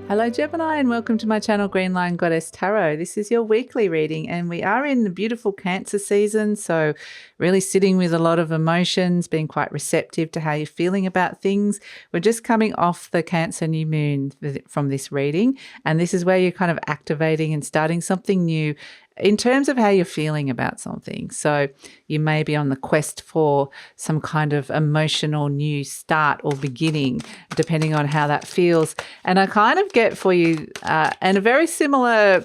Hello Gemini and welcome to my channel GreenLion Goddess Tarot. This is your weekly reading and we are in the beautiful Cancer season, so really sitting with a lot of emotions, being quite receptive to how you're feeling about things. We're just coming off the Cancer new moon from this reading, and this is where you're kind of activating and starting something new in terms of how you're feeling about something. So you may be on the quest for some kind of emotional new start or beginning, depending on how that feels. And I kind of get for you, and a very similar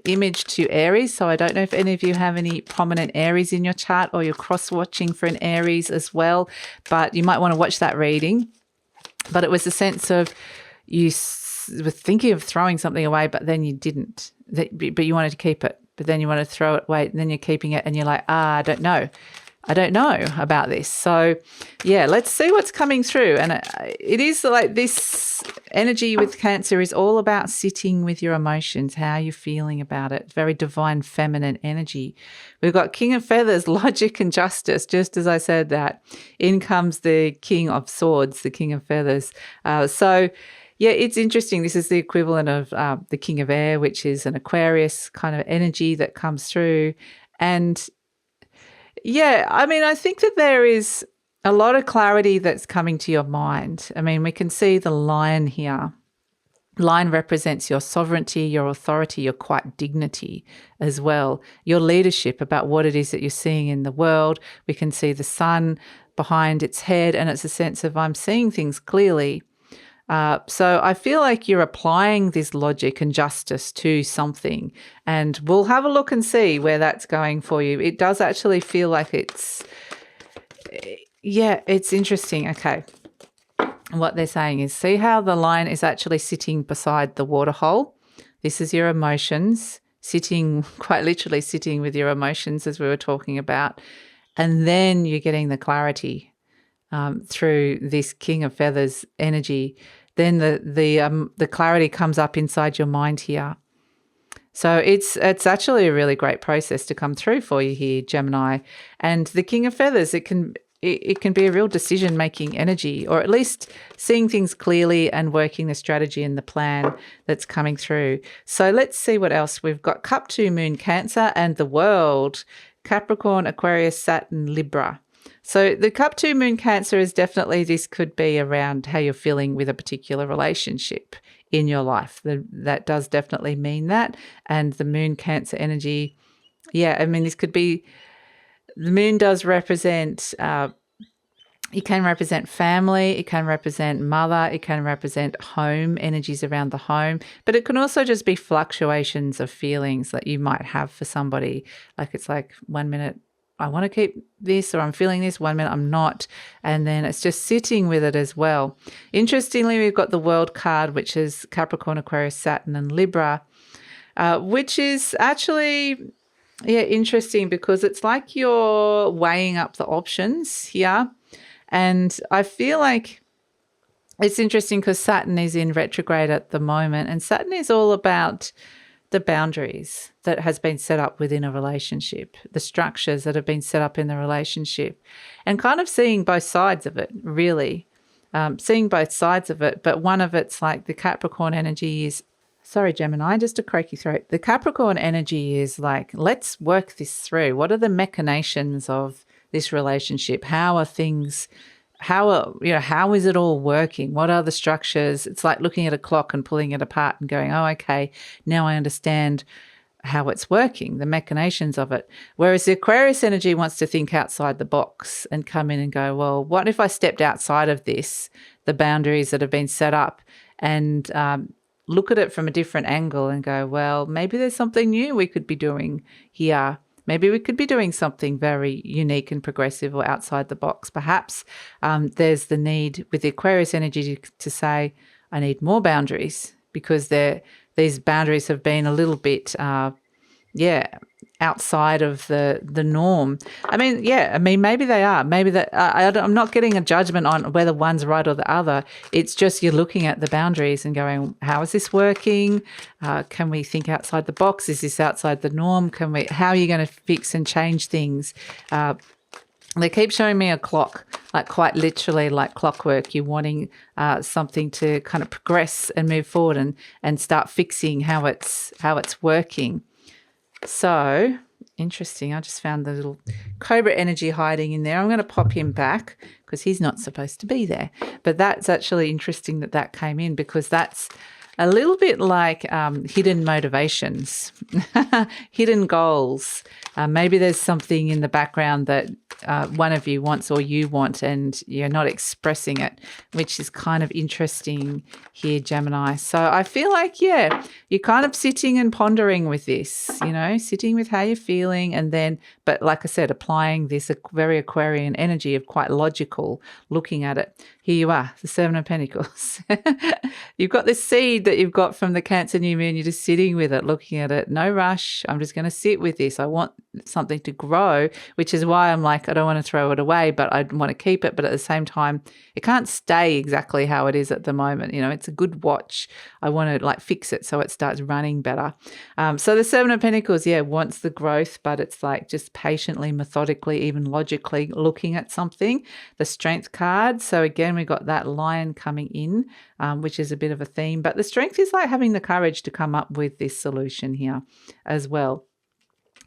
image to Aries. So I don't know if any of you have any prominent Aries in your chart or you're cross-watching for an Aries as well, but you might want to watch that reading. But it was a sense of you were thinking of throwing something away, but then you didn't, but you wanted to keep it. But then you want to throw it away and then you're keeping it and you're like, I don't know about this. So yeah, let's see what's coming through. And it is like this energy with Cancer is all about sitting with your emotions, how you're feeling about it. Very divine feminine energy. We've got King of Feathers, logic and justice. Just as I said that, in comes the King of Swords, the King of Feathers. Yeah, it's interesting. This is the equivalent of the King of Air, which is an Aquarius kind of energy that comes through. And yeah, I mean, I think that there is a lot of clarity that's coming to your mind. I mean, we can see the lion here. Lion represents your sovereignty, your authority, your quiet dignity as well, your leadership about what it is that you're seeing in the world. We can see the sun behind its head, and it's a sense of I'm seeing things clearly. So I feel like you're applying this logic and justice to something, and we'll have a look and see where that's going for you. It does actually feel like it's interesting. Okay. What they're saying is, see how the lion is actually sitting beside the water hole? This is your emotions, quite literally sitting with your emotions as we were talking about. And then you're getting the clarity through this King of Feathers energy. Then the clarity comes up inside your mind here. So it's actually a really great process to come through for you here, Gemini. And the King of Feathers, it can be a real decision-making energy, or at least seeing things clearly and working the strategy and the plan that's coming through. So let's see what else. We've got Cup 2 Moon Cancer and the World, Capricorn, Aquarius, Saturn, Libra. So the Cup 2 Moon Cancer is definitely, this could be around how you're feeling with a particular relationship in your life. That does definitely mean that. And the Moon Cancer energy, yeah, I mean, this could be, the moon does represent, it can represent family, it can represent mother, it can represent home, energies around the home, but it can also just be fluctuations of feelings that you might have for somebody. Like it's like 1 minute, I want to keep this, or I'm feeling this, 1 minute I'm not. And then it's just sitting with it as well. Interestingly, we've got the World card, which is Capricorn, Aquarius, Saturn and Libra, which is actually, yeah, interesting because it's like you're weighing up the options here. And I feel like it's interesting because Saturn is in retrograde at the moment, and Saturn is all about the boundaries that has been set up within a relationship, the structures that have been set up in the relationship, and kind of seeing both sides of it, really, seeing both sides of it. But one of it's like the Capricorn energy is, sorry, Gemini, just a croaky throat. The Capricorn energy is like, let's work this through. What are the machinations of this relationship? How are things, how is it all working? What are the structures? It's like looking at a clock and pulling it apart and going, oh, okay, now I understand how it's working, the machinations of it. Whereas the Aquarius energy wants to think outside the box and come in and go, well, what if I stepped outside of this, the boundaries that have been set up, and look at it from a different angle and go, well, maybe there's something new we could be doing here. Maybe we could be doing something very unique and progressive or outside the box. Perhaps there's the need with the Aquarius energy to say, I need more boundaries because these boundaries have been a little bit, outside of the norm. I mean, maybe they are. Maybe that I'm not getting a judgment on whether one's right or the other. It's just you're looking at the boundaries and going, how is this working? Can we think outside the box? Is this outside the norm? How are you going to fix and change things? They keep showing me a clock, like quite literally like clockwork. You're wanting something to kind of progress and move forward and start fixing how it's working. So interesting. I just found the little cobra energy hiding in there. I'm going to pop him back because he's not supposed to be there. But that's actually interesting that came in, because that's a little bit like hidden motivations, hidden goals. Maybe there's something in the background that one of you wants or you want and you're not expressing it, which is kind of interesting here, Gemini. So I feel like, yeah, you're kind of sitting and pondering with this, sitting with how you're feeling, and then, but like I said, applying this very Aquarian energy of quite logical looking at it. Here you are, the Seven of Pentacles. You've got this seed that you've got from the Cancer New Moon. You're just sitting with it, looking at it. No rush. I'm just going to sit with this. I want something to grow, which is why I'm like, I don't want to throw it away, but I want to keep it. But at the same time, it can't stay exactly how it is at the moment. It's a good watch. I want to like fix it so it starts running better. So the Seven of Pentacles, wants the growth, but it's like just patiently, methodically, even logically looking at something. The Strength card. So again, we got that lion coming in, which is a bit of a theme. But the Strength is like having the courage to come up with this solution here as well.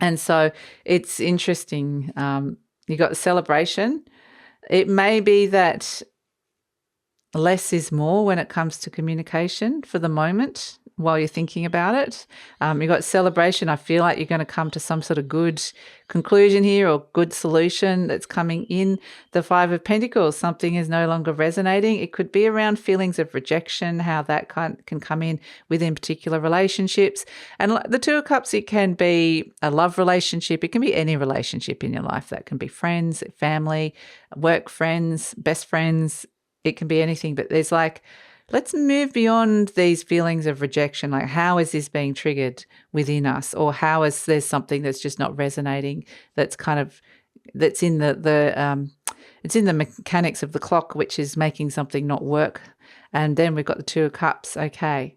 And so it's interesting. You got the Celebration. It may be that less is more when it comes to communication for the moment while you're thinking about it. You got Celebration. I feel like you're going to come to some sort of good conclusion here or good solution that's coming in. The Five of Pentacles, something is no longer resonating. It could be around feelings of rejection, how that can come in within particular relationships. And the Two of Cups, it can be a love relationship. It can be any relationship in your life. That can be friends, family, work friends, best friends. It can be anything, but there's like, let's move beyond these feelings of rejection. Like, how is this being triggered within us? Or how is there something that's just not resonating, that's in it's in the mechanics of the clock, which is making something not work. And then we've got the Two of Cups. Okay.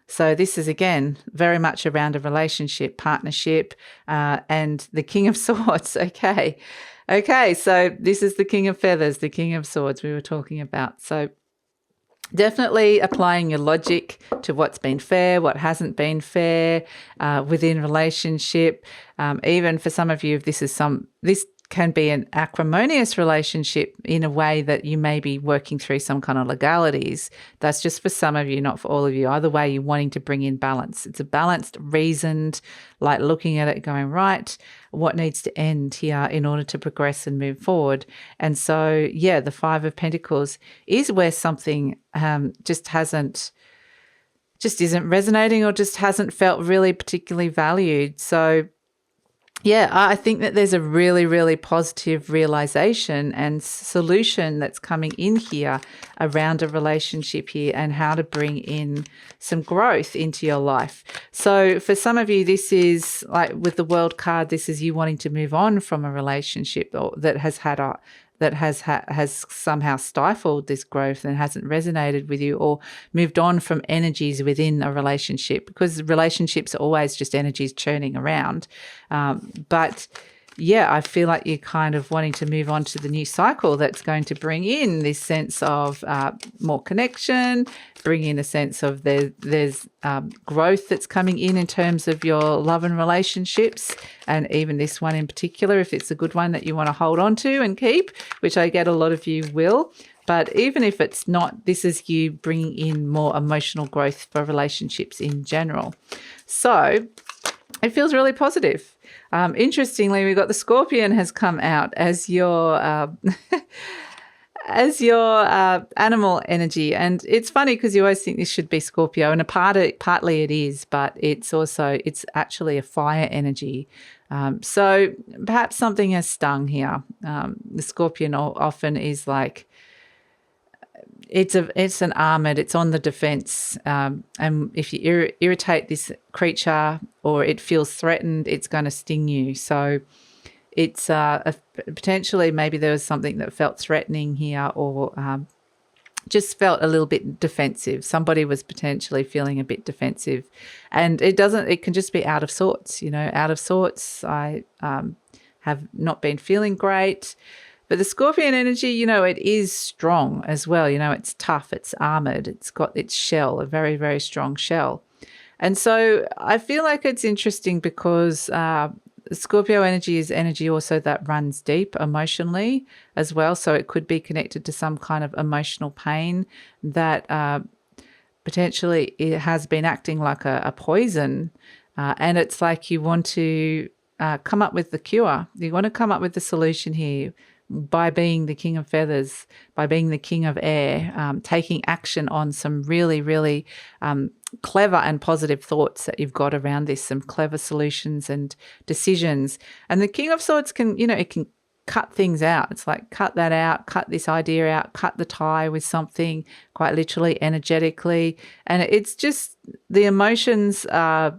So this is, again, very much around a relationship, partnership, and the King of Swords. Okay. So this is the King of Feathers, the King of Swords we were talking about. So definitely applying your logic to what's been fair, what hasn't been fair within relationship. Even for some of you, this can be an acrimonious relationship in a way that you may be working through some kind of legalities. That's just for some of you, not for all of you. Either way, you're wanting to bring in balance. It's a balanced, reasoned, like looking at it going, right, what needs to end here in order to progress and move forward? And so, the Five of Pentacles is where something just isn't resonating or just hasn't felt really particularly valued. So I think that there's a really, really positive realization and solution that's coming in here around a relationship here and how to bring in some growth into your life. So for some of you, this is like with the World card, this is you wanting to move on from a relationship that has somehow stifled this growth and hasn't resonated with you, or moved on from energies within a relationship, because relationships are always just energies churning around. But I feel like you're kind of wanting to move on to the new cycle that's going to bring in this sense of more connection, bring in a sense of there's growth that's coming in terms of your love and relationships, and even this one in particular, if it's a good one that you want to hold on to and keep, which I get a lot of you will. But even if it's not, this is you bringing in more emotional growth for relationships in general. So it feels really positive. Interestingly, we've got the Scorpion has come out as your animal energy. And it's funny because you always think this should be Scorpio, and partly it is, but it's actually a fire energy. So perhaps something has stung here. The Scorpion often is like, it's an armored, it's on the defense. And if you irritate this creature or it feels threatened, it's going to sting you. So it's potentially maybe there was something that felt threatening here, or just felt a little bit defensive. Somebody was potentially feeling a bit defensive, and it can just be out of sorts, out of sorts. I have not been feeling great. But the Scorpion energy, you know, it is strong as well. You know, it's tough, it's armored, it's got its shell, a very, very strong shell. And so I feel like it's interesting because Scorpio energy is energy also that runs deep emotionally as well. So it could be connected to some kind of emotional pain that potentially it has been acting like a poison. And it's like you want to come up with the cure. You want to come up with the solution here by being the king of feathers, by being the king of air, taking action on some really, really clever and positive thoughts that you've got around this, some clever solutions and decisions. And the King of Swords can, you know, it can cut things out. It's like cut that out, cut this idea out, cut the tie with something, quite literally, energetically. And it's just the emotions are,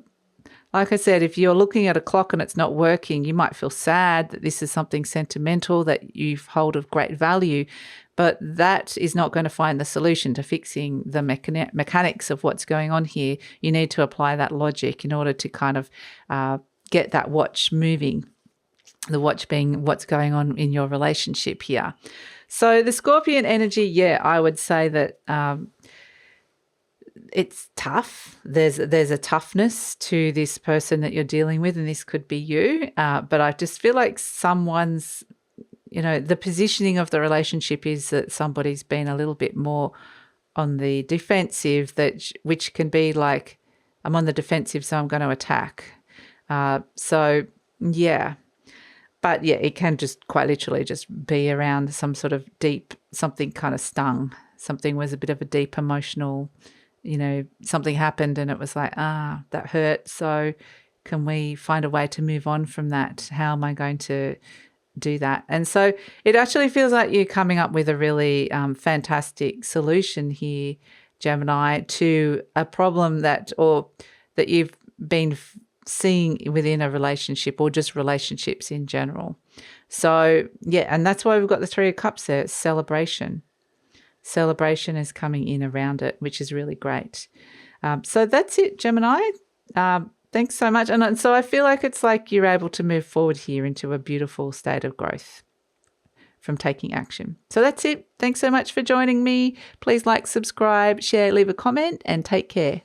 like I said, if you're looking at a clock and it's not working, you might feel sad that this is something sentimental that you hold of great value, but that is not going to find the solution to fixing the mechanics of what's going on here. You need to apply that logic in order to kind of get that watch moving, the watch being what's going on in your relationship here. So the Scorpion energy, yeah, I would say that it's tough. There's a toughness to this person that you're dealing with, and this could be you. But I just feel like someone's, you know, the positioning of the relationship is that somebody's been a little bit more on the defensive, which can be like, I'm on the defensive, so I'm going to attack. So yeah. But yeah, it can just quite literally just be around some sort of deep, something kind of stung. Something was a bit of a deep emotional, you know, something happened and it was like, that hurt. So can we find a way to move on from that? How am I going to do that? And so it actually feels like you're coming up with a really fantastic solution here, Gemini, to a problem that you've been seeing within a relationship or just relationships in general. So yeah, and that's why we've got the Three of Cups there. It's celebration. Celebration is coming in around it, which is really great. So that's it, Gemini. Thanks so much. And so I feel like it's like you're able to move forward here into a beautiful state of growth from taking action. So that's it. Thanks so much for joining me. Please like, subscribe, share, leave a comment, and take care.